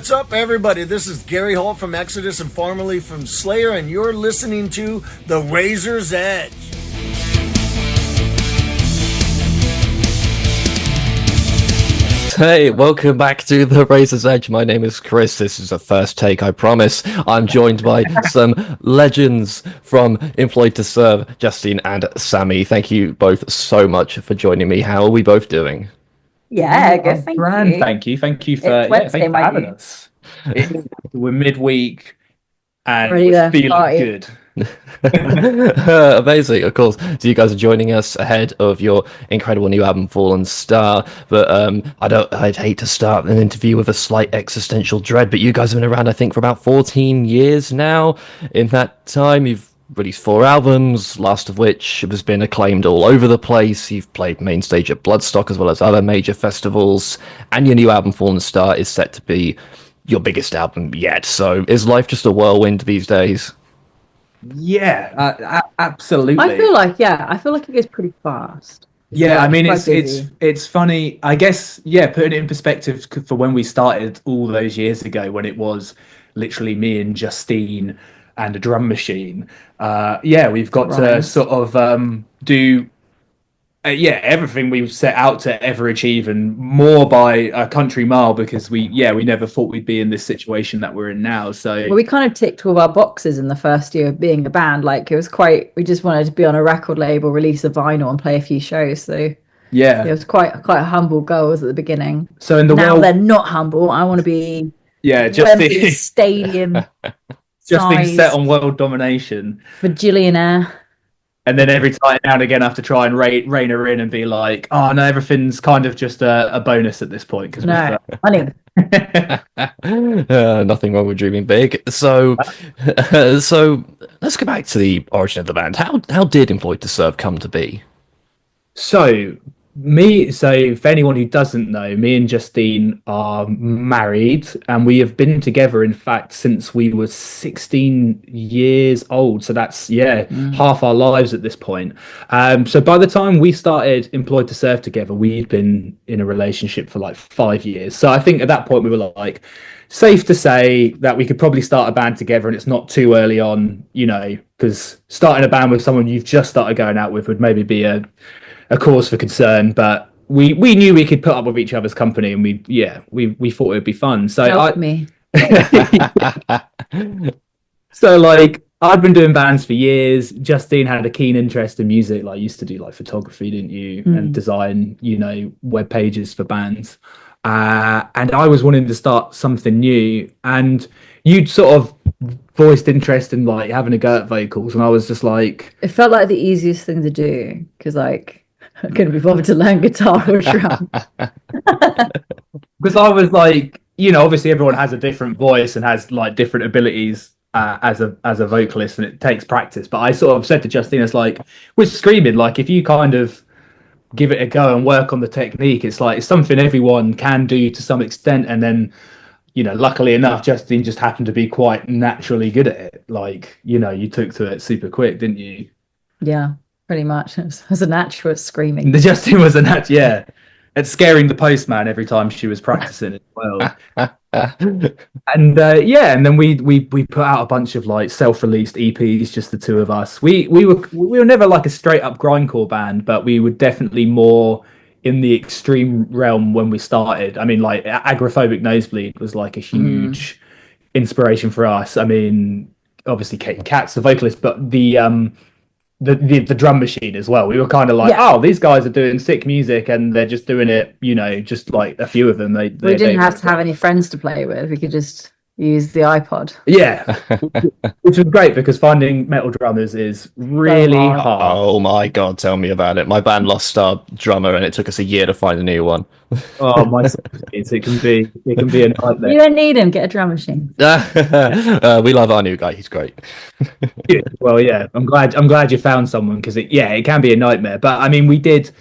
what's up, everybody? This is Gary Holt from Exodus and formerly from Slayer, and you're listening to The Razor's Edge. Hey, welcome back to The Razor's Edge. My name is Chris. This is a first take, I promise. I'm joined by some legends from Employed to Serve, Justine and Sammy. Thank you both so much for joining me. How are we both doing? Yeah, good. Thank you. Thank you. Thank you for having us. We're midweek and we're feeling good. Amazing, of course. So you guys are joining us ahead of your incredible new album, Fallen Star. But I'd hate to start an interview with a slight existential dread. But you guys have been around, I think, for about 14 years now. In that time, you've released 4 albums, last of which has been acclaimed all over the place. You've played main stage at Bloodstock as well as other major festivals, and your new album Fallen Star is set to be your biggest album yet. So is life just a whirlwind these days? Yeah, absolutely. I feel like it goes pretty fast. Yeah, I mean it's funny, I guess. Yeah, putting it in perspective for when we started all those years ago, when it was literally me and Justine and a drum machine. We've got to sort of do everything we've set out to ever achieve and more by a country mile, because we never thought we'd be in this situation that we're in now. So we kind of ticked all of our boxes in the first year of being a band. Like we just wanted to be on a record label, release a vinyl and play a few shows. So it was quite a humble goals at the beginning. So in the now they're not humble. I want to be just the stadium just set on world domination for Gillionaire. And then every time now and again I have to try and rein her in and be like, oh no, everything's kind of just a bonus at this point. No, money. Nothing wrong with dreaming big. So let's go back to the origin of the band. How did Employed to Serve come to be? So for anyone who doesn't know, me and Justine are married, and we have been together, in fact, since we were 16 years old. So that's half our lives at this point. So by the time we started Employed to Serve together, we'd been in a relationship for like 5 years. So I think at that point we were like, safe to say that we could probably start a band together, and it's not too early on, because starting a band with someone you've just started going out with would maybe be a cause for concern, but we knew we could put up with each other's company, and we thought it would be fun. So So like I'd been doing bands for years. Justine had a keen interest in music, like used to do like photography, didn't you? And design, web pages for bands. And I was wanting to start something new, and you'd sort of voiced interest in like having a go at vocals, and I was just like, it felt like the easiest thing to do, because like I couldn't be bothered to learn guitar or drum. Because I was like, obviously everyone has a different voice and has like different abilities as a vocalist, and it takes practice. But I sort of said to Justine, it's like, with screaming, like if you kind of give it a go and work on the technique, it's like it's something everyone can do to some extent. And then luckily enough, Justine just happened to be quite naturally good at it. Like, you took to it super quick, didn't you? Yeah, pretty much. It was a natural at screaming. Justine was a natural, at scaring the postman every time she was practicing as well. And then we put out a bunch of like self-released EPs, just the two of us. We were never like a straight up grindcore band, but we were definitely more in the extreme realm when we started. I mean, like Agoraphobic Nosebleed was like a huge inspiration for us. I mean, obviously Kate Katz, the vocalist, but the drum machine as well. We were kind of like, oh, these guys are doing sick music, and they're just doing it, just like a few of them. We didn't have to have any friends to play with. We could just use the iPod. Yeah, which was great, because finding metal drummers is really hard. Oh my god, tell me about it. My band lost our drummer, and it took us a year to find a new one. Oh my, it can be a nightmare. You don't need him. Get a drum machine. We love our new guy. He's great. Well, yeah, I'm glad you found someone, because it can be a nightmare. But I mean, we did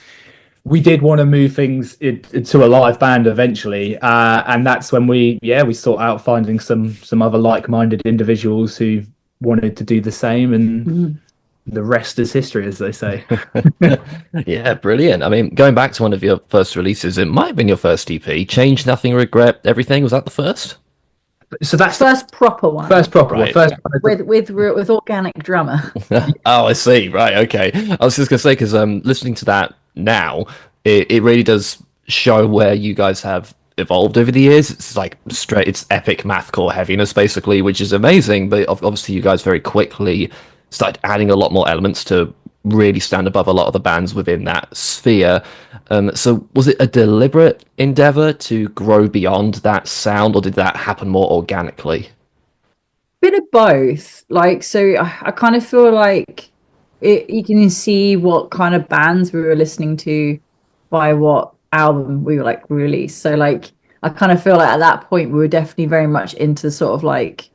want to move things into a live band eventually, and that's when we sought out finding some other like-minded individuals who wanted to do the same, and the rest is history, as they say. Yeah, brilliant. I mean, going back to one of your first releases, it might have been your first EP, Change Nothing, Regret Everything. Was that the first? So that's first proper one. First proper Right. one. With organic drummer. Oh, I see. Right. Okay. I was just gonna say because listening to that now, it really does show where you guys have evolved over the years. It's like straight, it's epic mathcore heaviness basically, which is amazing. But obviously, you guys very quickly started adding a lot more elements to really stand above a lot of the bands within that sphere. So was it a deliberate endeavor to grow beyond that sound, or did that happen more organically? Bit of both. Like, so I kind of feel like you can see what kind of bands we were listening to by what album we were like released. So like I kind of feel like at that point we were definitely very much into sort of like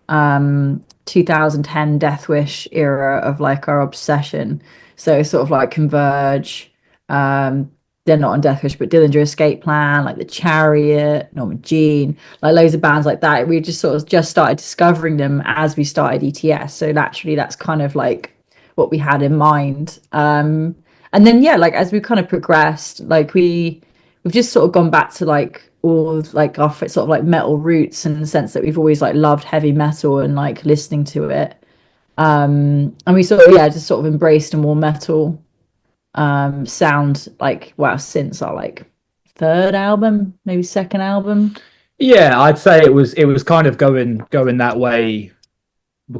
2010 Death Wish era of like our obsession. So sort of like Converge, they're not on Death Wish, but Dillinger Escape Plan, like The Chariot, Norma Jean, like loads of bands like that. We just sort of just started discovering them as we started ETS. So naturally, that's kind of like what we had in mind. And then yeah, like as we kind of progressed, like we've just sort of gone back to like all of like our sort of like metal roots in the sense that we've always like loved heavy metal and like listening to it. And we sort of just sort of embraced a more metal sound like since our like third album, maybe second album. Yeah, I'd say it was kind of going that way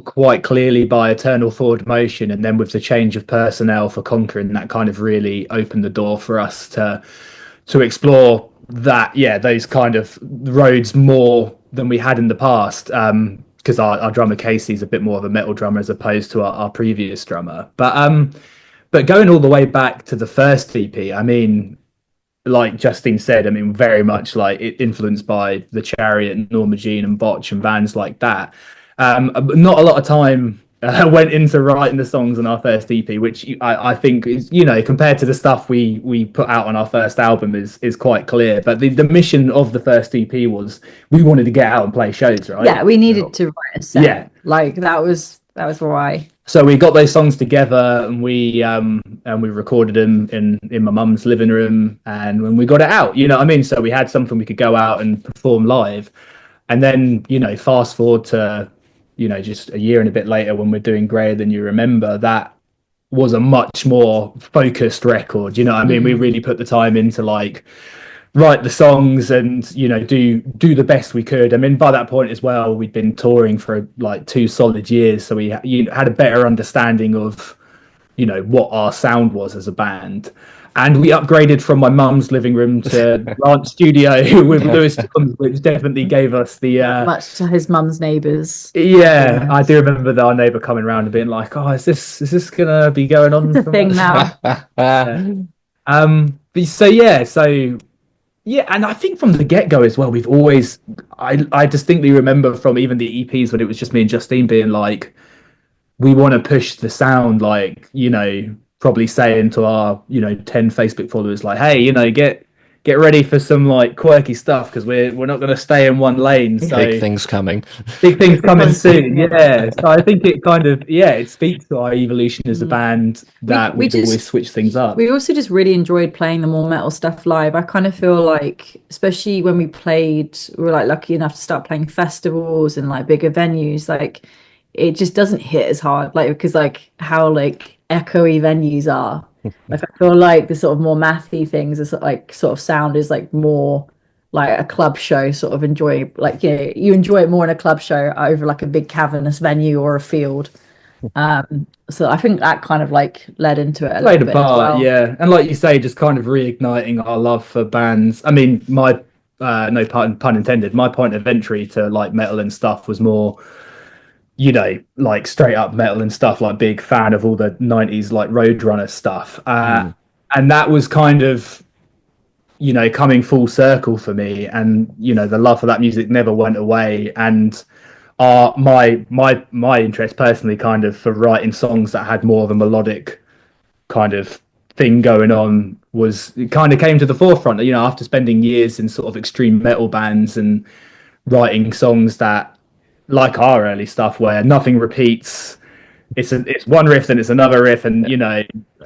quite clearly by Eternal Forward Motion, and then with the change of personnel for Conquering, that kind of really opened the door for us to explore that those kind of roads more than we had in the past, because our drummer Casey's a bit more of a metal drummer as opposed to our previous drummer. But going all the way back to the first EP, I mean, like Justine said, I mean, very much like it influenced by The Chariot, Norma Jean, and Botch and bands like that. Not a lot of time went into writing the songs on our first EP, which I think is, compared to the stuff we put out on our first album is quite clear. But the mission of the first EP was we wanted to get out and play shows, right? Yeah, we needed to write a set. Yeah, like that was why. So we got those songs together and we recorded them in my mum's living room, and when we got it out, you know what I mean? So we had something we could go out and perform live. And then, fast forward to, just a year and a bit later when we're doing Greater Than You Remember, that was a much more focused record. You know what I mean? We really put the time into like write the songs and do the best we could. I mean, by that point as well, we'd been touring for like 2 solid years, so we had a better understanding of what our sound was as a band. And we upgraded from my mum's living room to Grant's studio with Lewis Johns, which definitely gave us the much to his mum's neighbours. Yeah, I do remember our neighbour coming around and being like, "Oh, is this gonna be going on?" It's a thing now. Yeah, and I think from the get-go as well, we've always, I distinctly remember from even the EPs when it was just me and Justine being like, we want to push the sound, like, probably saying to our, 10 Facebook followers, like, hey, get ready for some like quirky stuff because we're not going to stay in one lane. So big things coming. Big things coming soon. Yeah. So I think it kind of it speaks to our evolution as a band that we always switch things up. We also just really enjoyed playing the more metal stuff live. I kind of feel like, especially when we were like lucky enough to start playing festivals and like bigger venues, like it just doesn't hit as hard, like because like how like echoey venues are. Like I feel like the sort of more mathy things is like sort of sound is like more like a club show sort of enjoy, like you enjoy it more in a club show over like a big cavernous venue or a field. So I think that kind of like led into it played a part, yeah. And like you say, just kind of reigniting our love for bands. I mean, my no pun intended, my point of entry to like metal and stuff was more like straight up metal and stuff, like big fan of all the 90s like Roadrunner stuff, and that was kind of coming full circle for me, and the love for that music never went away. And my interest personally kind of for writing songs that had more of a melodic kind of thing going on it kind of came to the forefront, after spending years in sort of extreme metal bands and writing songs that, like our early stuff, where nothing repeats. It's one riff, then it's another riff, and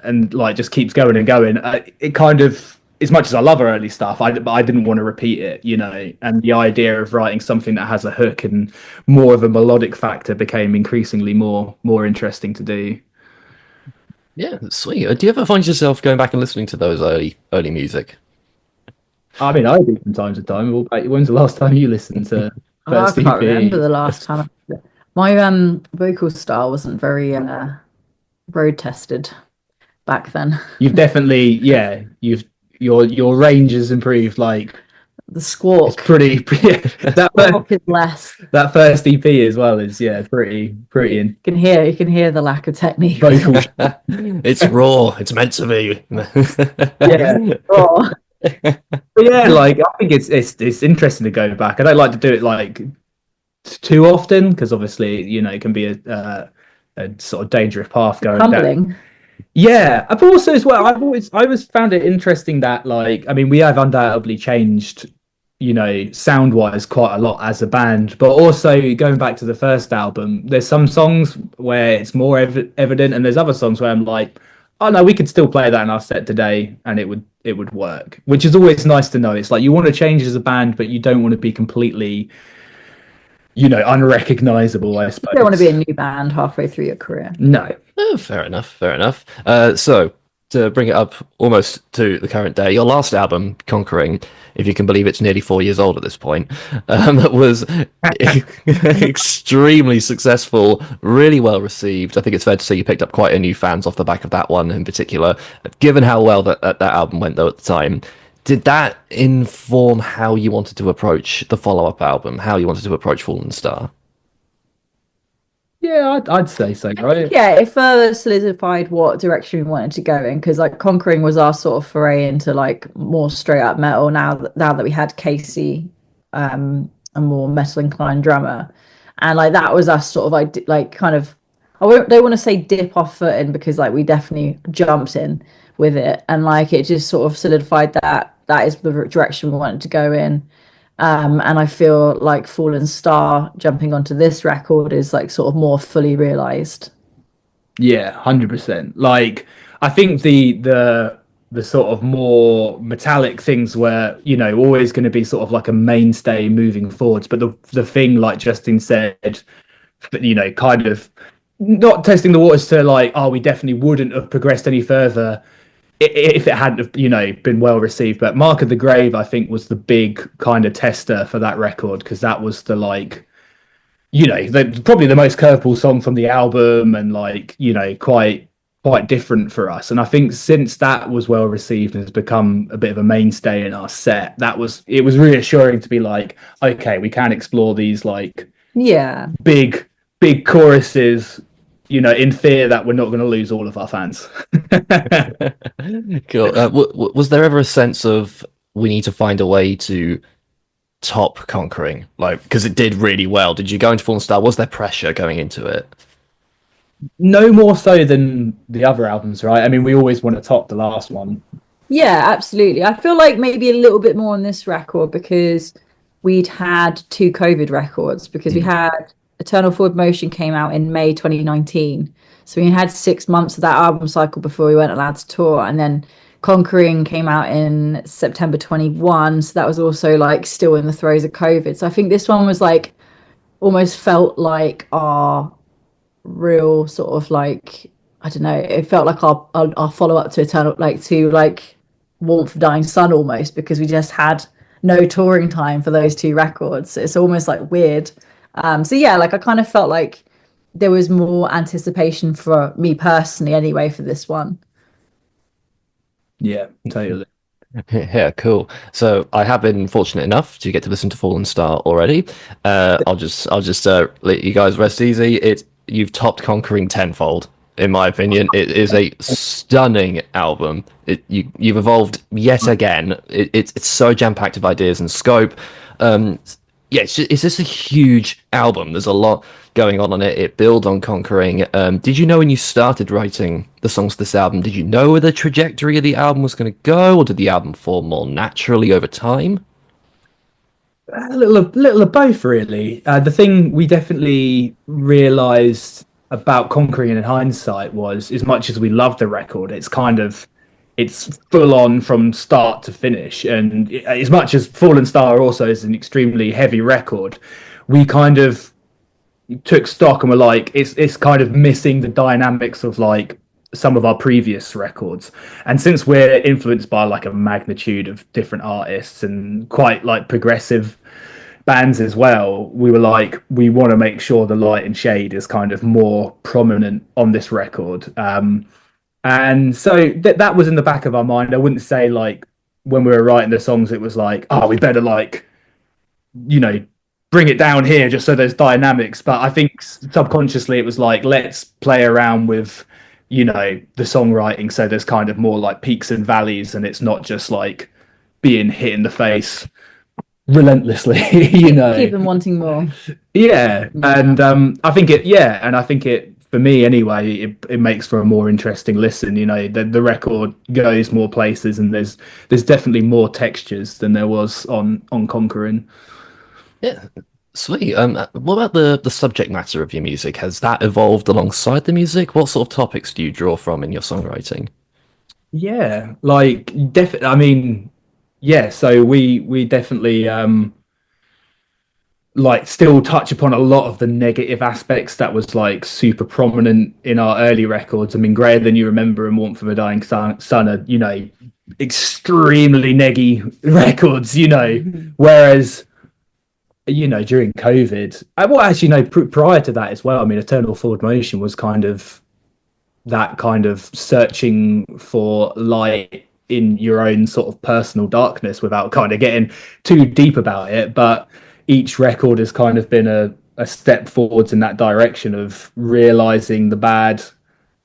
and like just keeps going and going. It kind of as much as I love her early stuff, I didn't want to repeat it, you know. And the idea of writing something that has a hook and more of a melodic factor became increasingly more interesting to do. Yeah, sweet. Do you ever find yourself going back and listening to those early music? I mean, I do from time to time. When's the last time you listened to I first can't remember EP? the last time. My vocal style wasn't very road tested back then. You've definitely, yeah, you've your range has improved. Like The it's squawk, pretty, that squawk is less. that first EP as well is yeah, pretty in You can hear the lack of technique. vocal. It's raw. It's meant to be. Yeah. Oh, But yeah, like I think it's interesting to go back. I don't like to do it like too often because obviously you know it can be a sort of dangerous path going down. humbling. Yeah, I've also as well. I always found it interesting that like I mean we have undoubtedly changed, you know, sound wise quite a lot as a band, but also going back to the first album, there's some songs where it's more evident, and there's other songs where I'm like, oh no, we could still play that in our set today, and it would work, which is always nice to know. It's like you want to change as a band, but you don't want to be completely, you know, unrecognizable. I suppose You don't want to be a new band halfway through your career. no. Oh, fair enough. Fair enough. So to bring it up almost to the current day, your last album, Conquering, if you can believe it's nearly 4 years old at this point, was extremely successful, really well received. I think it's fair to say you picked up quite a new fans off the back of that one in particular. Given how well that album went though at the time, did that inform how you wanted to approach the follow-up album, how you wanted to approach Fallen Star? Yeah, I'd say so, right? Yeah, it further solidified what direction we wanted to go in because like Conquering was our sort of foray into like more straight up metal. Now that we had Casey, a more metal inclined drummer, and like that was us sort of like kind of don't want to say dip off footing because like we definitely jumped in with it, and like it just sort of solidified that is the direction we wanted to go in. And I feel like Fallen Star jumping onto this record is like sort of more fully realized. Yeah, 100%. Like I think the sort of more metallic things were, you know, always going to be sort of like a mainstay moving forwards. But the thing, like Justine said, you know, kind of not testing the waters to like, oh, we definitely wouldn't have progressed any further if it hadn't have, you know, been well received. But Mark of the Grave, I think, was the big kind of tester for that record because that was the like, you know, probably the most curveball song from the album and like, you know, quite different for us. And I think since that was well received and has become a bit of a mainstay in our set, it was reassuring to be like, okay, we can explore these like Yeah. big choruses, you know, in fear that we're not going to lose all of our fans. Cool. Was there ever a sense of we need to find a way to top Conquering, like because it did really well? Did you go into Fallen Star? Was there pressure going into it? No more so than the other albums, right? I mean, we always want to top the last one. Yeah, absolutely. I feel like maybe a little bit more on this record because we'd had two COVID records because we had Eternal Forward Motion came out in May 2019. So we had 6 months of that album cycle before we weren't allowed to tour. And then Conquering came out in September 21. So that was also like still in the throes of COVID. So I think this one was like almost felt like our real sort of like, I don't know, it felt like our follow up to Eternal, like to like Warmth of Dying Sun almost because we just had no touring time for those two records. It's almost like weird. So yeah, like I kind of felt like there was more anticipation for me personally anyway for this one. Yeah, totally. Yeah, cool. So I have been fortunate enough to get to listen to Fallen Star already. I'll just let you guys rest easy. You've topped Conquering tenfold, in my opinion. It is a stunning album. You've evolved yet again. It's so jam-packed of ideas and scope. Yeah, it's just a huge album. There's a lot going on it. It builds on Conquering. Did you know when you started writing the songs for this album, did you know where the trajectory of the album was going to go, or did the album form more naturally over time? A little of both, really. The thing we definitely realised about Conquering in hindsight was, as much as we loved the record, it's kind of it's full on from start to finish. And as much as Fallen Star also is an extremely heavy record, we kind of took stock and were like, it's kind of missing the dynamics of like some of our previous records. And since we're influenced by like a magnitude of different artists and quite like progressive bands as well, we were like, we want to make sure the light and shade is kind of more prominent on this record. And so that was in the back of our mind. I wouldn't say like when we were writing the songs, it was like, oh, we better like, you know, bring it down here just so there's dynamics. But I think subconsciously it was like, let's play around with, you know, the songwriting so there's kind of more like peaks and valleys, and it's not just like being hit in the face relentlessly. You know, keep them wanting more. Yeah. And I think it for me anyway, it makes for a more interesting listen. You know, the record goes more places, and there's definitely more textures than there was on Conquering. Yeah, sweet. What about the subject matter of your music? Has that evolved alongside the music? What sort of topics do you draw from in your songwriting? Yeah, like definitely. I mean, yeah. So we definitely like still touch upon a lot of the negative aspects that was like super prominent in our early records. I mean, Greater Than You Remember and Warmth of a Dying Sun are, you know, extremely neggy records. You know, whereas, you know, during COVID, well, actually, no, prior to that as well. I mean, Eternal Forward Motion was kind of that kind of searching for light in your own sort of personal darkness without kind of getting too deep about it. But each record has kind of been a step forwards in that direction of realizing the bad,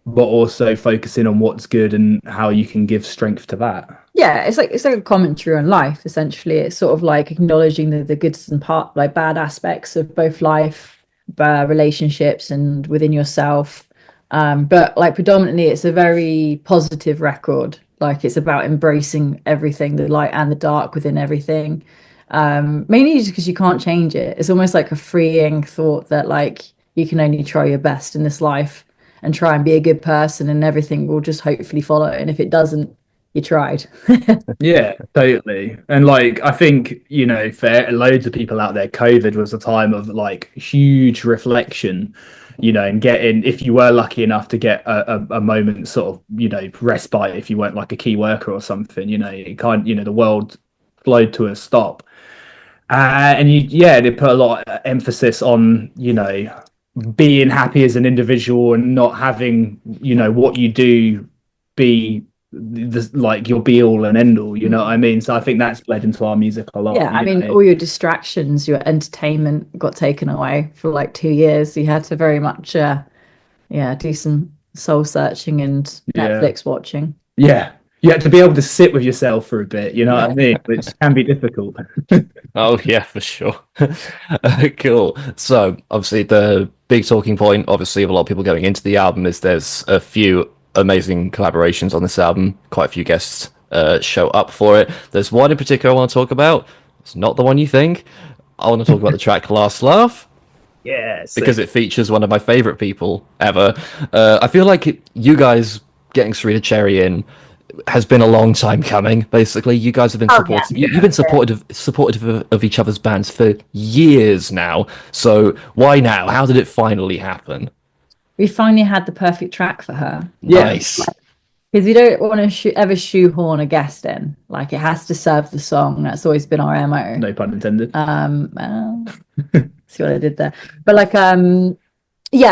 but also focusing on what's good and how you can give strength to that. Yeah, it's like a commentary on life. Essentially, it's sort of like acknowledging the goods and like bad aspects of both life, relationships, and within yourself. But like predominantly, it's a very positive record. Like it's about embracing everything, the light and the dark within everything. Mainly just because you can't change it. It's almost like a freeing thought that like you can only try your best in this life and try and be a good person, and everything will just hopefully follow. And if it doesn't, you tried. Yeah, totally. And like I think, you know, for loads of people out there, COVID was a time of like huge reflection, you know, and getting, if you were lucky enough to get a moment sort of, you know, respite, if you weren't like a key worker or something, you know, it kind, you know, the world flowed to a stop. And they put a lot of emphasis on, you know, being happy as an individual and not having, you know, what you do be like your be all and end all, you know what I mean? So I think that's bled into our music a lot. Yeah, I mean, all your distractions, your entertainment got taken away for like 2 years. You had to very much, do some soul searching and Netflix watching. Yeah. You had to be able to sit with yourself for a bit, you know what I mean? Which can be difficult. Oh yeah, for sure. Cool. So obviously the big talking point, obviously, of a lot of people going into the album is there's a few amazing collaborations on this album. Quite a few guests show up for it. There's one in particular I want to talk about. It's not the one you think. I want to talk about the track Last Laugh. Yes. Because it features one of my favorite people ever. I feel like you guys getting Serena Cherry in has been a long time coming. Basically, you guys have been supportive. Yeah. You've been supportive of each other's bands for years now. So why now? How did it finally happen? We finally had the perfect track for her. Nice. Because we don't want to ever shoehorn a guest in. Like it has to serve the song. That's always been our MO. No pun intended. See what I did there. But like,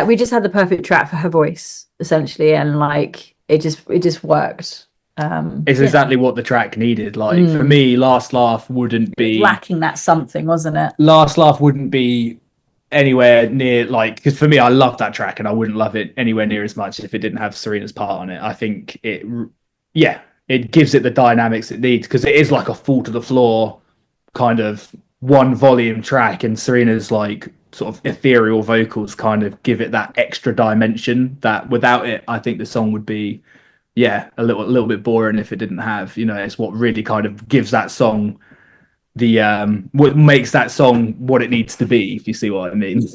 we just had the perfect track for her voice essentially, and like it just worked. It's exactly what the track needed. Like for me, Last Laugh wouldn't be lacking that something, wasn't it? Last Laugh wouldn't be anywhere near, like, because for me, I love that track and I wouldn't love it anywhere near as much if it didn't have Serena's part on it. I think it gives it the dynamics it needs, because it is like a fall to the floor kind of one volume track, and Serena's like sort of ethereal vocals kind of give it that extra dimension that without it, I think the song would be a little bit boring if it didn't have, you know, it's what really kind of gives that song the what makes that song what it needs to be, if you see what I mean.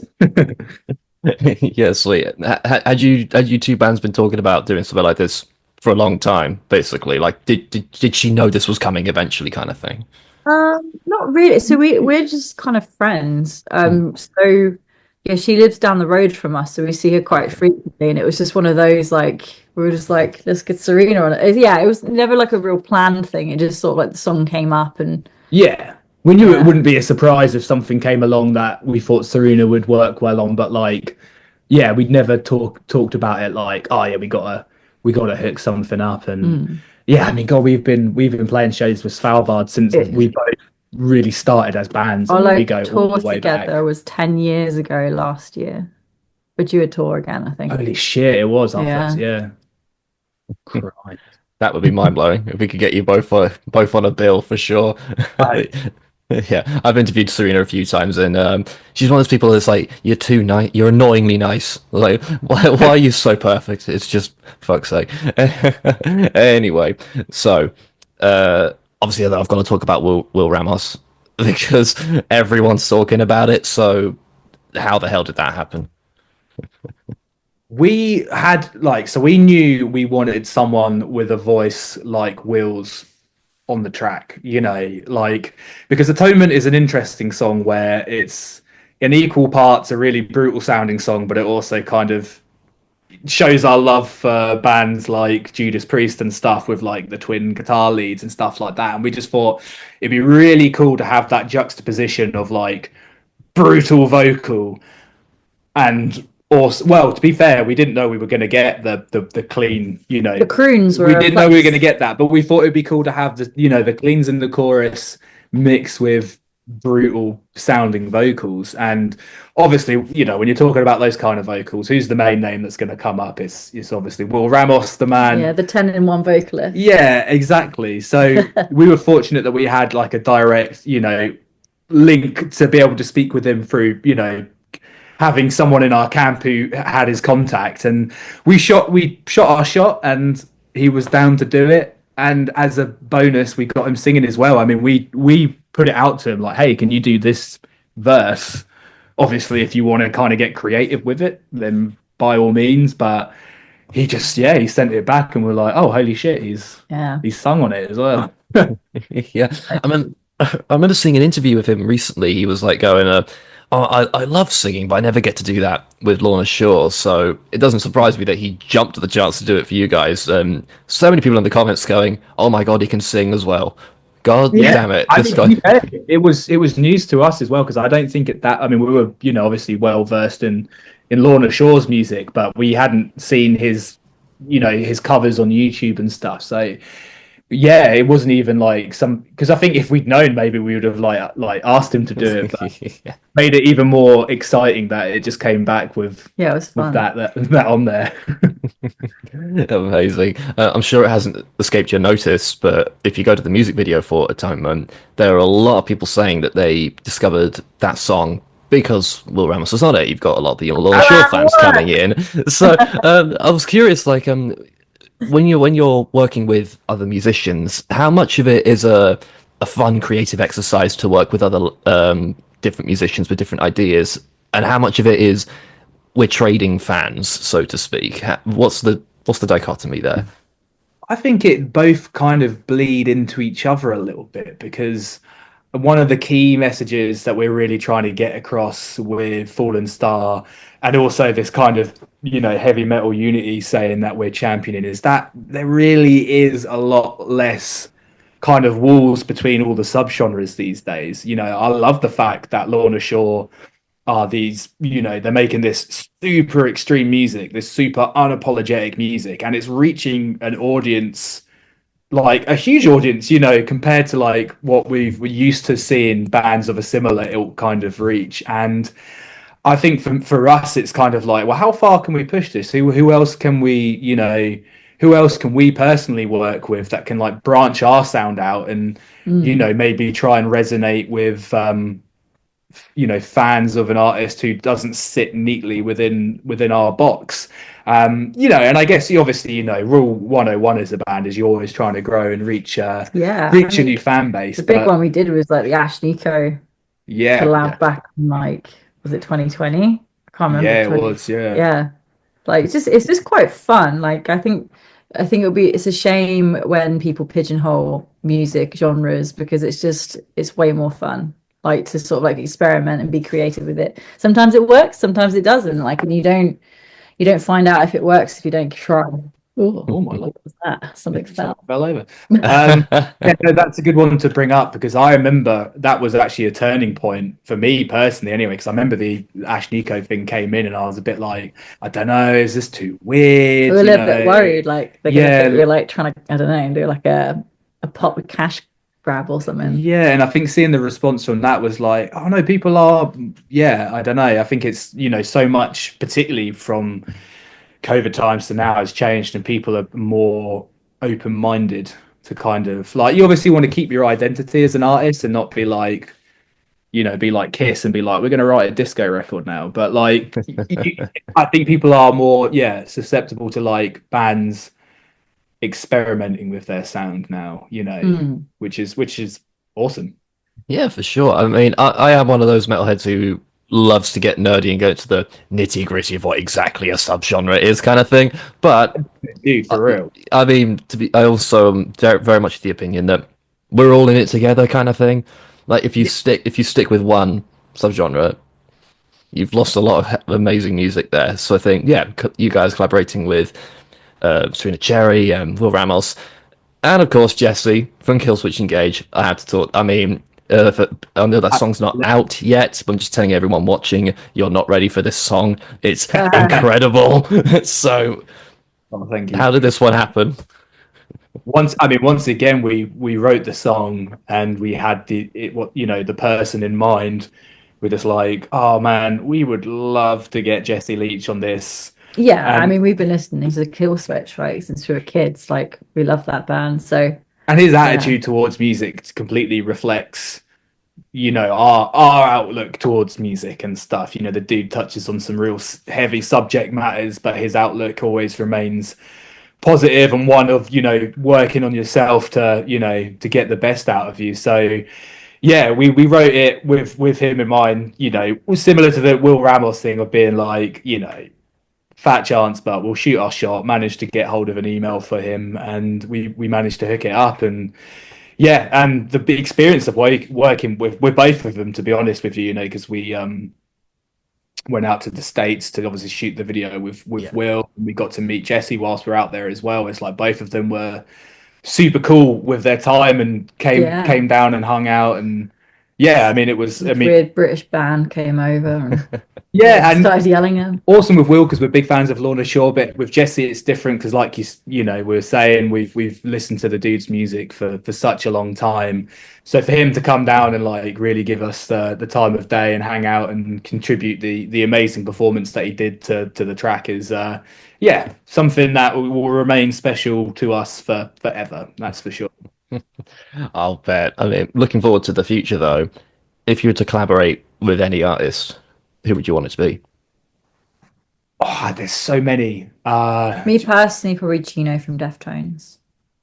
Yeah, sweet. Had you two bands been talking about doing something like this for a long time, basically? Like, did she know this was coming eventually, kind of thing? Not really. So we're just kind of friends. Mm. So yeah, she lives down the road from us, so we see her quite frequently. And it was just one of those like we were just like, let's get Serena on it. Yeah, it was never like a real planned thing. It just sort of like the song came up and Yeah. We knew it yeah. wouldn't be a surprise if something came along that we thought Serena would work well on, but like, yeah, we'd never talked about it like, oh yeah, we gotta hook something up. And Mm. yeah, I mean, God, we've been playing shows with Svalbard since we both really started as bands, Our and we like go all tour the way back. together was 10 years ago last year. But you would tour again, I think. Holy shit, it was our Yeah. first, yeah. Christ. That would be mind blowing if we could get you both on a bill for sure. Right. Yeah, I've interviewed Serena a few times, and she's one of those people that's like, "You're too nice. You're annoyingly nice. Like, why are you so perfect? It's just fuck's sake." Anyway, so obviously, I've got to talk about Will Ramos because everyone's talking about it. So, how the hell did that happen? We had like, so we knew we wanted someone with a voice like Will's on the track, like, because Atonement is an interesting song where it's in equal parts a really brutal sounding song, but it also kind of shows our love for bands like Judas Priest and stuff with like the twin guitar leads and stuff like that. And we just thought it'd be really cool to have that juxtaposition of like brutal vocal and also, well, to be fair, we didn't know we were going to get the clean, The croons were we a didn't know we were going to plus. get that, but we thought it'd be cool to have the cleans in the chorus mixed with brutal sounding vocals. And obviously, when you're talking about those kind of vocals, who's the main name that's going to come up? It's obviously Will Ramos, the man. Yeah, the 10 in 1 vocalist. Yeah, exactly. So we were fortunate that we had like a direct, link to be able to speak with him through, having someone in our camp who had his contact. And we shot our shot, and he was down to do it. And as a bonus, we got him singing as well. I mean, we put it out to him like, hey, can you do this verse? Obviously, if you want to kind of get creative with it, then by all means. But he just, yeah, he sent it back, and we're like, oh, holy shit, he's sung on it as well. Yeah, I remember seeing an interview with him recently. He was like going, I love singing, but I never get to do that with Lorna Shore, so it doesn't surprise me that he jumped at the chance to do it for you guys." So many people in the comments going, "Oh my god, he can sing as well." God damn it. This guy. It was news to us as well, because I don't think I mean, we were, obviously well versed in Lorna Shore's music, but we hadn't seen his, his covers on YouTube and stuff. So yeah, it wasn't even like because I think if we'd known, maybe we would have like asked him to do it, but Yeah. made it even more exciting that it just came back with Yeah, it was fun. that on there. Amazing. I'm sure it hasn't escaped your notice, but if you go to the music video for Atonement, there are a lot of people saying that they discovered that song because Will Ramos was on it. You've got a lot of the Lorna Shore fans coming in. So I was curious, like, when you're working with other musicians, how much of it is a fun creative exercise to work with other different musicians with different ideas, and how much of it is we're trading fans, so to speak? What's the dichotomy there? I think it both kind of bleed into each other a little bit, because one of the key messages that we're really trying to get across with Fallen Star, and also this kind of, heavy metal unity saying that we're championing, is that there really is a lot less kind of walls between all the subgenres these days. I love the fact that Lorna Shore are these, they're making this super extreme music, this super unapologetic music, and it's reaching an audience, like a huge audience, compared to like what we're used to seeing bands of a similar ilk kind of reach. And I think for us, it's kind of like, well, how far can we push this? Who else can we, who else can we personally work with that can like branch our sound out and, maybe try and resonate with, fans of an artist who doesn't sit neatly within our box. And I guess obviously, rule 101 as a band is you're always trying to grow and reach a new fan base. The big one we did was like the Ash Nico collab back in like, was it 2020? I can't remember. Yeah, it was. Yeah. Like it's just quite fun. Like I think I think it's a shame when people pigeonhole music genres because it's way more fun. Like to sort of like experiment and be creative with it. Sometimes it works, sometimes it doesn't. Like, and you don't find out if it works if you don't try. Oh my What was that? Something fell. fell over. Yeah, no, that's a good one to bring up because I remember that was actually a turning point for me personally, anyway. Because I remember the Ash Nico thing came in, and I was a bit like, I don't know, is this too We weird? were a little bit worried, like they're gonna think Yeah, we're like trying to, I don't know, do like a pop with cash grab or something. yeah, and I think seeing the response from that was like, oh no, people are, yeah, I don't know. I think it's so much, particularly from COVID times to now, has changed, and people are more open-minded to kind of like, you obviously want to keep your identity as an artist and not be like, be like Kiss and be like, we're going to write a disco record now. But like, I think people are more, yeah, susceptible to like bands experimenting with their sound now, which is awesome. Yeah, for sure. I mean, I am one of those metalheads who loves to get nerdy and go to the nitty gritty of what exactly a subgenre is, kind of thing. But Dude, for real. I mean, I also am very much of the opinion that we're all in it together, kind of thing. Like if you stick with one subgenre, you've lost a lot of amazing music there. So I think, yeah, you guys collaborating with Serena Cherry and Will Ramos, and of course Jesse from Killswitch Engage. I had to talk. I mean, I know that song's not out yet, but I'm just telling everyone watching, you're not ready for this song. It's incredible. So, Oh, thank you. how did this one happen? Once again, we wrote the song and we had the person in mind. We're just like, oh man, we would love to get Jesse Leach on this. Yeah, I And mean, we've been listening to Killswitch, right, since we were kids. Like, we love that band. So, and his attitude towards music completely reflects, our outlook towards music and stuff. The dude touches on some real heavy subject matters, but his outlook always remains positive and one of working on yourself to get the best out of you. So yeah, we wrote it with him in mind, similar to the Will Ramos thing of being like, fat chance, but we'll shoot our shot. Managed to get hold of an email for him, and we managed to hook it up. And yeah, and the big experience of working with both of them, to be honest with you, because we went out to the States to obviously shoot the video with Will. And we got to meet Jesse whilst we're out there as well. It's like both of them were super cool with their time and came down and hung out. And yeah, I mean, it was, weird British band came over and yeah, and started yelling at him. Awesome with Will because we're big fans of Lorna Shore, but with Jesse it's different because, like we were saying, we've listened to the dude's music for such a long time. So for him to come down and like really give us the time of day and hang out and contribute the amazing performance that he did to the track is something that will remain special to us forever. That's for sure. I'll bet. I mean, looking forward to the future though. If you were to collaborate with any artist, who would you want it to be? Oh, there's so many. Me personally, probably Chino from Deftones.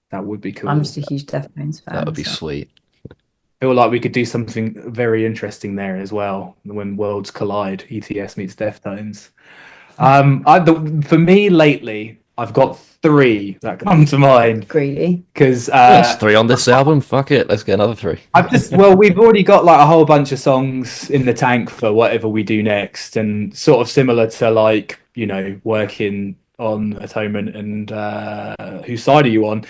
That would be cool. I'm just a huge Deftones fan. That would be sweet. I feel like we could do something very interesting there as well when worlds collide. ETS meets Deftones. For me lately, I've got three that come to mind. Greedy. Because That's three on this album. Fuck it, let's get another three. We've already got like a whole bunch of songs in the tank for whatever we do next, and sort of similar to like working on Atonement and Whose Side Are You On?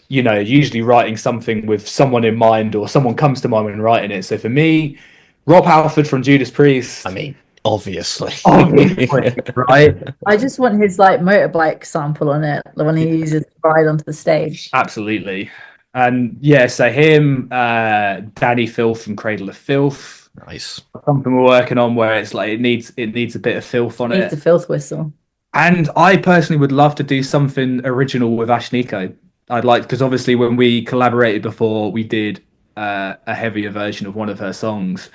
Usually writing something with someone in mind or someone comes to mind when writing it. So for me, Rob Halford from Judas Priest. I mean, obviously. Right? I just want his like motorbike sample on it when he uses ride onto the stage. Absolutely. And yeah, so him, Danny Filth from Cradle of Filth. Nice. Something we're working on where it's like it needs a bit of filth on it. Needs a filth whistle. And I personally would love to do something original with Ash Nico. I'd like, because obviously when we collaborated before, we did a heavier version of one of her songs.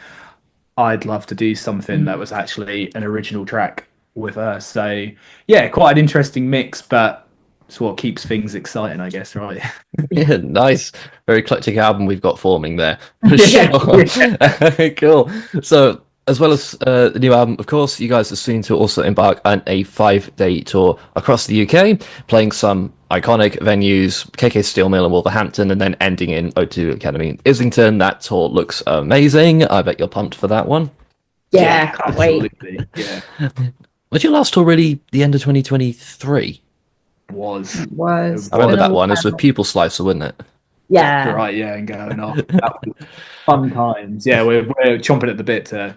I'd love to do something that was actually an original track with her. So yeah, quite an interesting mix, but it's what keeps things exciting, I guess, right? Yeah, nice. Very eclectic album we've got forming there. For sure. Cool. So As well as the new album, of course, you guys are soon to also embark on a 5-day tour across the UK, playing some iconic venues, KK Steel Mill and Wolverhampton, and then ending in O2 Academy in Islington. That tour looks amazing. I bet you're pumped for that one. Yeah, can't wait. absolutely. Yeah, Was your last tour really the end of 2023? was. It was. I remember Been a that one. It was while. with Pupil Slicer, wasn't it? Yeah. Right, yeah, and going off. That was fun times. Yeah, we're chomping at the bit to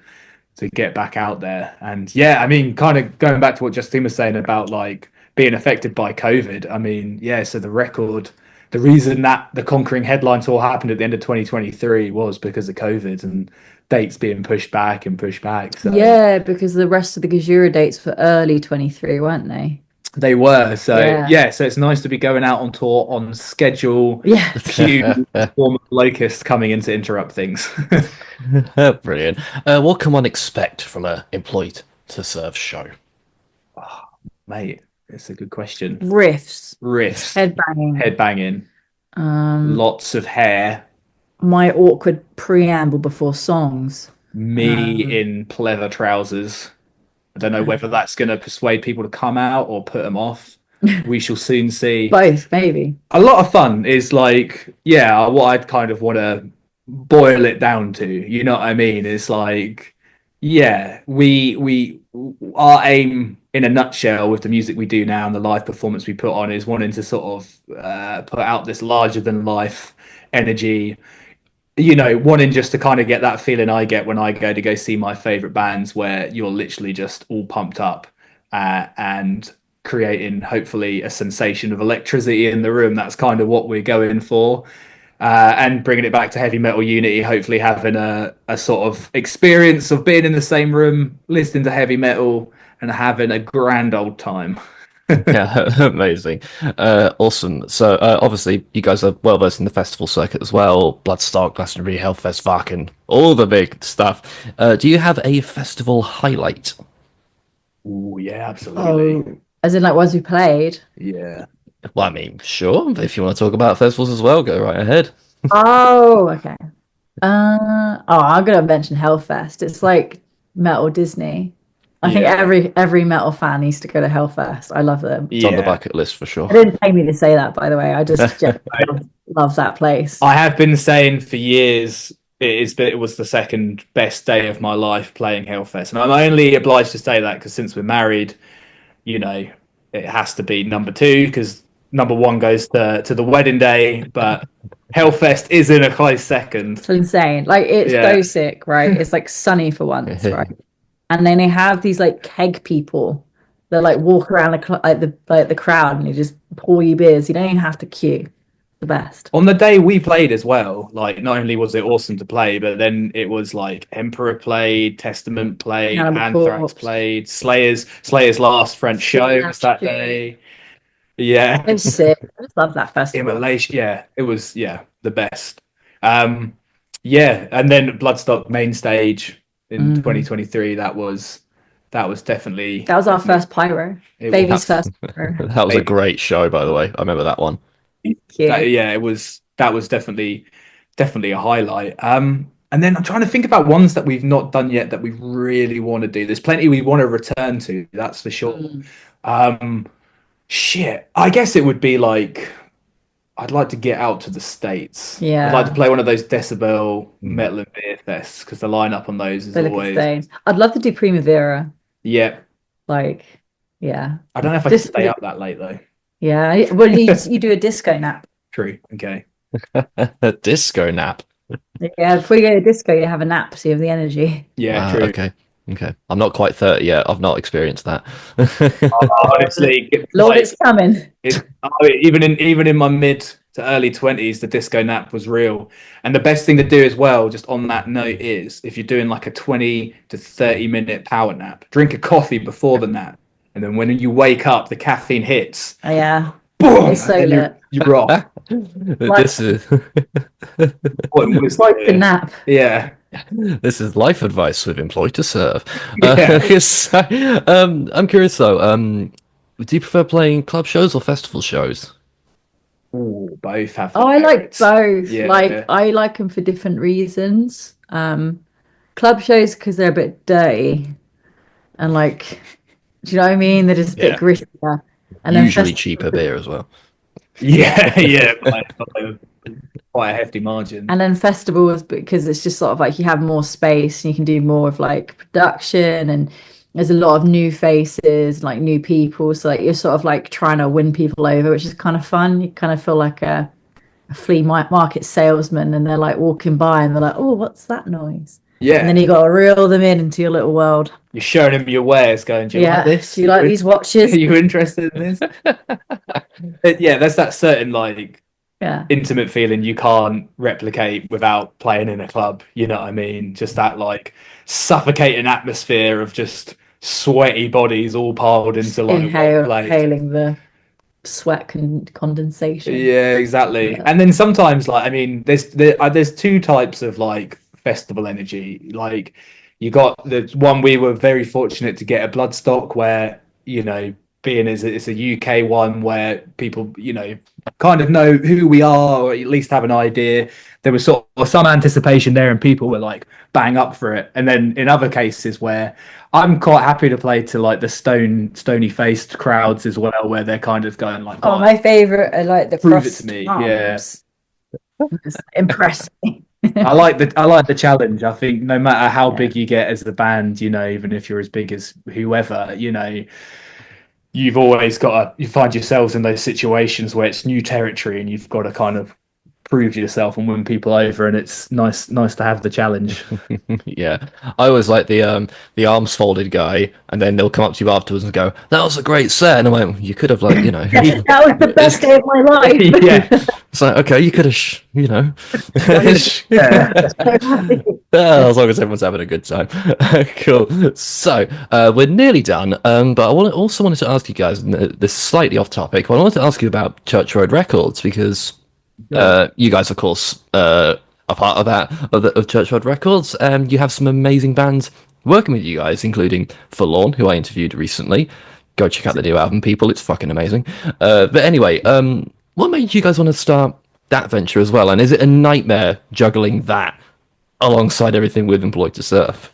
get back out there. And yeah, I mean, kind of going back to what Justine was saying about like being affected by COVID. I mean, yeah, so the reason that the Conquering Headline Tour happened at the end of 2023 was because of COVID and dates being pushed back and pushed back. So Yeah, because the rest of the Gajura dates were early 23, weren't they? they were. So Yeah. yeah, so it's nice to be going out on tour on schedule. Yeah. Cue form of locust coming in to interrupt things. Brilliant. What can one expect from a employed to serve show? Mate, it's a good question. Riffs, Riffs, headbanging, headbanging, lots of hair, my awkward preamble before songs. me in pleather trousers. I don't know whether that's going to persuade people to come out or put them off. We shall soon see. Both, maybe. A lot of fun is like, yeah, what I'd kind of want to boil it down to. You know what I mean? It's like, yeah, we our aim in a nutshell with the music we do now and the live performance we put on is wanting to sort of put out this larger than life energy. You know, wanting just to kind of get that feeling I get when I go see my favorite bands, where you're literally just all pumped up and creating hopefully a sensation of electricity in the room. That's kind of what we're going for. And bringing it back to heavy metal unity, hopefully having a sort of experience of being in the same room, listening to heavy metal and having a grand old time. Yeah, amazing. Awesome. So, obviously, you guys are well versed in the festival circuit as well. Bloodstock, Glastonbury, Hellfest, Varken, all the big stuff. Do you have a festival highlight? Oh yeah, absolutely. Oh, as in like ones we played. Yeah. Well, I mean, sure. If you want to talk about festivals as well, go right ahead. Oh, okay. I'm gonna mention Hellfest. It's like metal Disney. I think every metal fan needs to go to Hellfest. I love them. It's on the bucket list for sure. It didn't pay me to say that, by the way. I just love that place. I have been saying for years it was the second best day of my life playing Hellfest, and I'm only obliged to say that because since we're married, you know, it has to be number two because number one goes to the wedding day, but Hellfest is in a close second. It's insane. Like it's so sick, right? It's like sunny for once, right? And then they have these like keg people that like walk around the crowd and they just pour you beers. You don't even have to queue. The best. On the day we played as well, like not only was it awesome to play, but then it was like Emperor played, Testament played, Anthrax played, Slayer's last French show was that day. Yeah. It was sick. I just love that festival. Immolation, yeah. It was the best. Yeah, and then Bloodstock main stage in 2023, that was definitely our first pyro. Baby's first pyro. That was a great show, by the way. I remember that one. That was definitely a highlight. And then I'm trying to think about ones that we've not done yet that we really want to do. There's plenty we want to return to, that's for sure. Shit, I guess it would be like I'd like to get out to the States. Yeah, I'd like to play one of those Decibel Metal and Beer Fests because the lineup on those is always. I'd love to do Primavera. Yeah. Like, yeah. I don't know if I can stay up that late though. Yeah, well, you do a disco nap. True. Okay. A disco nap. Yeah, before you go to disco, you have a nap, so you have the energy. Yeah, true. Okay. I'm not quite 30 yet. I've not experienced that. Honestly, Lord, it's coming. Even in my mid to early 20s, the disco nap was real. And the best thing to do as well, just on that note, is if you're doing like a 20 to 30 minute power nap, drink a coffee before the nap. And then when you wake up, the caffeine hits. Oh, yeah. Boom! It's so lit. You're off. This is it's like the nap. Yeah. This is life advice with Employed to Serve. Yeah. I'm curious though. Do you prefer playing club shows or festival shows? Ooh, both have. I like both. Yeah. Like I like them for different reasons. Club club shows because they're a bit dirty and like, do you know what I mean? They're just a bit Yeah. grittier. And then Usually festivals, cheaper beer as well. Yeah, by quite a hefty margin. and then festivals because it's just sort of like you have more space and you can do more of like production and there's a lot of new faces, like new people. So like you're sort of like trying to win people over, which is kind of fun. You kind of feel like a flea market salesman and they're like walking by and they're like, oh, what's that noise? Yeah, And then you got to reel them in into your little world. you're showing them your wares, going, "Do you like this? Do you like these watches? Are you interested in this?" Yeah, there's that certain like Yeah. intimate feeling you can't replicate without playing in a club. You know what I mean? Just that like suffocating atmosphere of just sweaty bodies all piled into like one place. Inhaling the sweat condensation. Yeah, exactly. Yeah. And then sometimes, like, I mean, there's two types of like festival energy. Like, you got the one we were very fortunate to get a Bloodstock where, you know, being as it's a UK one where people, you know, kind of know who we are or at least have an idea. There was sort of some anticipation there and people were like bang up for it. And then in other cases where I'm quite happy to play to like the stony faced crowds as well, where they're kind of going like, Oh, my favorite are like the prove it crossed to me. arms. Just impress me. I like the challenge. I think no matter how big you get as the band, you know, even if you're as big as whoever, you know, you've always got to, you find yourselves in those situations where it's new territory and you've got to kind of prove yourself and win people over, and it's nice to have the challenge. Yeah, I always like the arms folded guy, and then they'll come up to you afterwards and go, "That was a great set," and I'm like, well, "You could have like, you know." That was the best day of my life. Yeah. It's like, okay, you could have, you know. Yeah. As long as everyone's having a good time. Cool. So, we're nearly done. But also wanted to ask you guys, and this is slightly off topic, but I wanted to ask you about Church Road Records because you guys, of course, are part of that, of Church Road Records. You have some amazing bands working with you guys, including Forlorn, who I interviewed recently. Go check out the new album, people. It's fucking amazing. But anyway, what made you guys want to start that venture as well? And is it a nightmare juggling that alongside everything with Employed to Surf?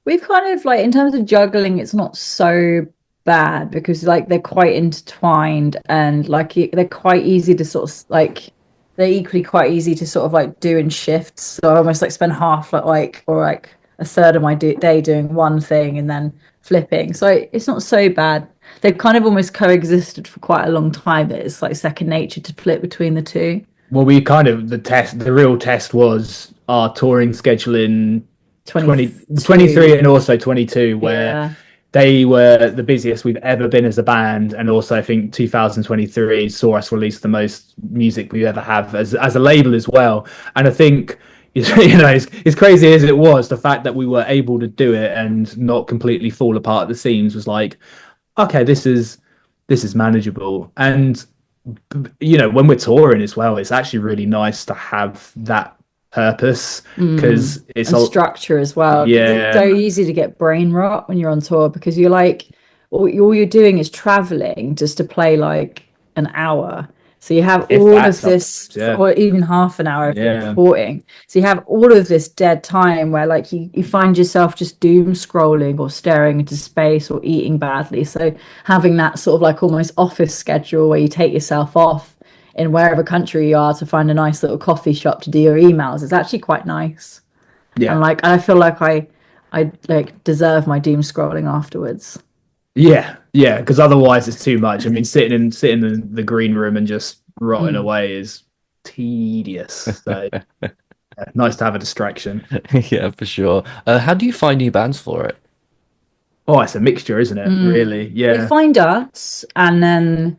We've kind of like, in terms of juggling, it's not so bad because like they're quite intertwined and like they're quite easy to sort of like, they're equally quite easy to sort of like do in shifts. So I almost like spend half like or like a third of my day doing one thing and then flipping. So it's not so bad. They've kind of almost coexisted for quite a long time. That it's like second nature to flip between the two. Well, we kind of the real test was our touring scheduling 23 and also 22, where they were the busiest we've ever been as a band, and also I think 2023 saw us release the most music we ever have as a label as well. And I think, you know, as crazy as it was, the fact that we were able to do it and not completely fall apart at the seams was like, okay, this is manageable. And you know, when we're touring as well, it's actually really nice to have that purpose because it's all structure as well. Yeah, it's so easy to get brain rot when you're on tour because you're like all you're doing is traveling just to play like an hour. So you have all of this, or even half an hour if you're reporting. So you have all of this dead time where like you find yourself just doom scrolling or staring into space or eating badly. So having that sort of like almost office schedule where you take yourself off in wherever country you are to find a nice little coffee shop to do your emails is actually quite nice. Yeah. And like I feel like I like deserve my doom scrolling afterwards. Yeah, because otherwise it's too much. I mean, sitting in the green room and just rotting away is tedious. So nice to have a distraction. Yeah, for sure. How do you find new bands for it? Oh, it's a mixture, isn't it? Really? Yeah. They find us, and then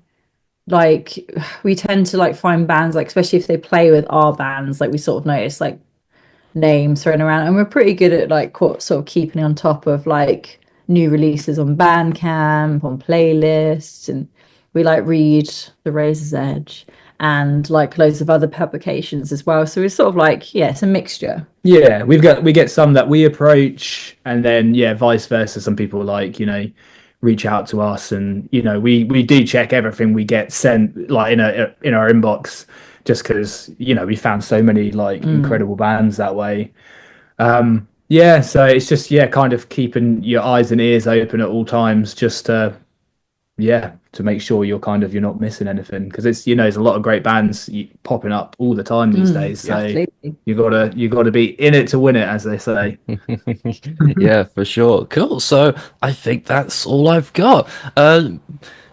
like we tend to like find bands, like especially if they play with our bands, like we sort of notice like names thrown around, and we're pretty good at like sort of keeping on top of like new releases on Bandcamp, on playlists, and we like read The Razor's Edge and like loads of other publications as well. So it's sort of like, yeah, it's a mixture. Yeah, we get some that we approach, and then vice versa. Some people like, you know, reach out to us, and you know, we do check everything we get sent like in our inbox, just because, you know, we found so many like incredible bands that way. Yeah, so it's just kind of keeping your eyes and ears open at all times, just to make sure you're not missing anything, because it's there's a lot of great bands popping up all the time these days. So Absolutely. you gotta be in it to win it, as they say. Yeah, for sure. Cool. So I think that's all I've got. But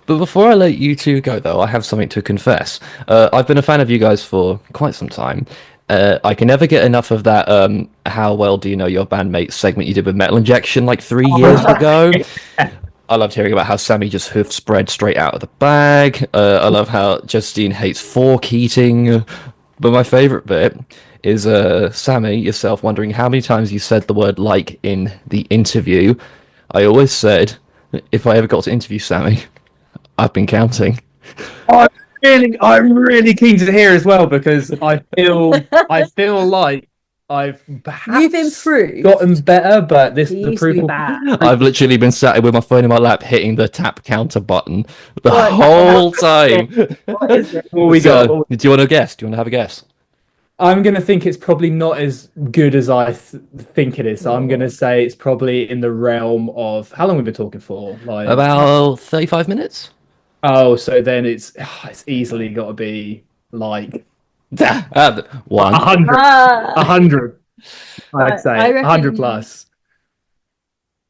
before I let you two go, though, I have something to confess. I've been a fan of you guys for quite some time. I can never get enough of that how well do you know your bandmate segment you did with Metal Injection like 3 years ago. I loved hearing about how Sammy just hoofs bread straight out of the bag. I love how Justine hates fork eating. But my favourite bit is Sammy, yourself, wondering how many times you said the word like in the interview. I always said, if I ever got to interview Sammy, I've been counting. I'm really keen to hear as well, because I feel like I've You've perhaps improved. gotten better, but this He the used to be proof. bad. I've literally been sat with my phone in my lap hitting the tap counter button the What? whole time. What is it? What we So, got? do you want to guess? Do you want to have a guess? I'm gonna think it's probably not as good as I think it is. So I'm gonna say it's probably in the realm of, how long have we been talking for? Like, About 35 minutes? oh, so then it's easily got to be like One. 100. Ah, 100. I'd say I reckon 100 plus.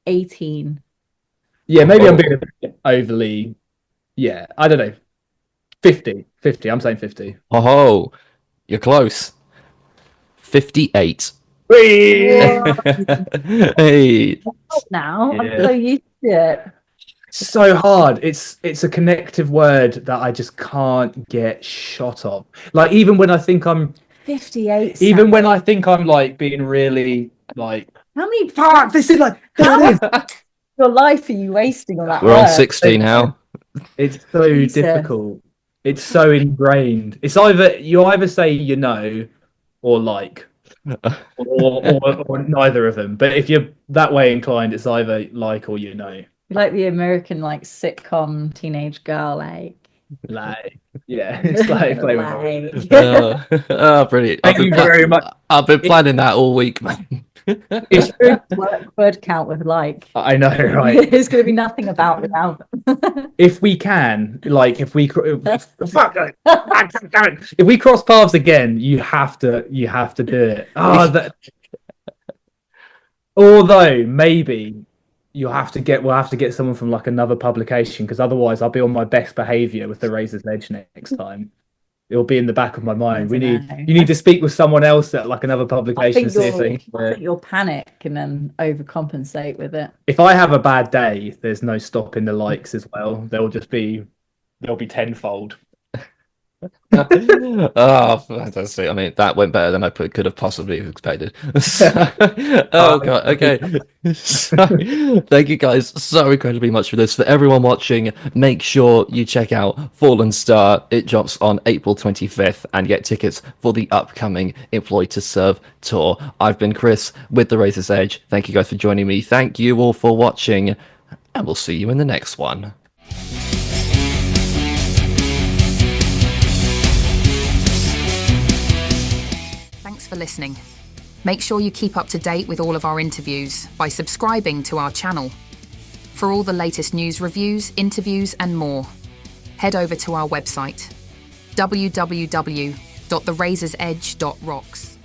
18. Yeah, maybe I'm being a bit overly. Yeah, I don't know. 50. 50. I'm saying 50. Oh, you're close. 58. Whoa. Hey. Now I'm Yeah. so used to it. So hard. It's a connective word that I just can't get shot of. Like, even when I think I'm 58. even when I think I'm like being really like, How many fuck, this is like, there it is. your life are you wasting on that We're on word? 60 now. It's so Jesus. difficult. It's so ingrained. It's you either say or like, or neither of them. But if you're that way inclined, it's either like or Like the American like sitcom teenage girl, like Like, yeah, it's like play with like. Brilliant. Thank you very much. I've been planning that all week, man. It's word count with like. I know, right? There's going to be nothing about without. If we can, like, if we fuck, if we cross paths again, you have to do it. Although maybe we'll have to get someone from like another publication, because otherwise I'll be on my best behavior with the Razor's Edge next time. It'll be in the back of my mind. You need to speak with someone else at like another publication. I think you'll panic and then overcompensate with it. If I have a bad day, there's no stopping the likes as well. They'll be tenfold. Oh, fantastic. I mean, that went better than I could have possibly expected. Oh, God. Okay. So, thank you guys so incredibly much for this. For everyone watching, make sure you check out Fallen Star. It drops on April 25th and get tickets for the upcoming Employed to Serve tour. I've been Chris with The Razor's Edge. Thank you guys for joining me. Thank you all for watching, and we'll see you in the next one. Thanks for listening. Make sure you keep up to date with all of our interviews by subscribing to our channel. For all the latest news, reviews, interviews, and more, head over to our website, www.therazorsedge.rocks.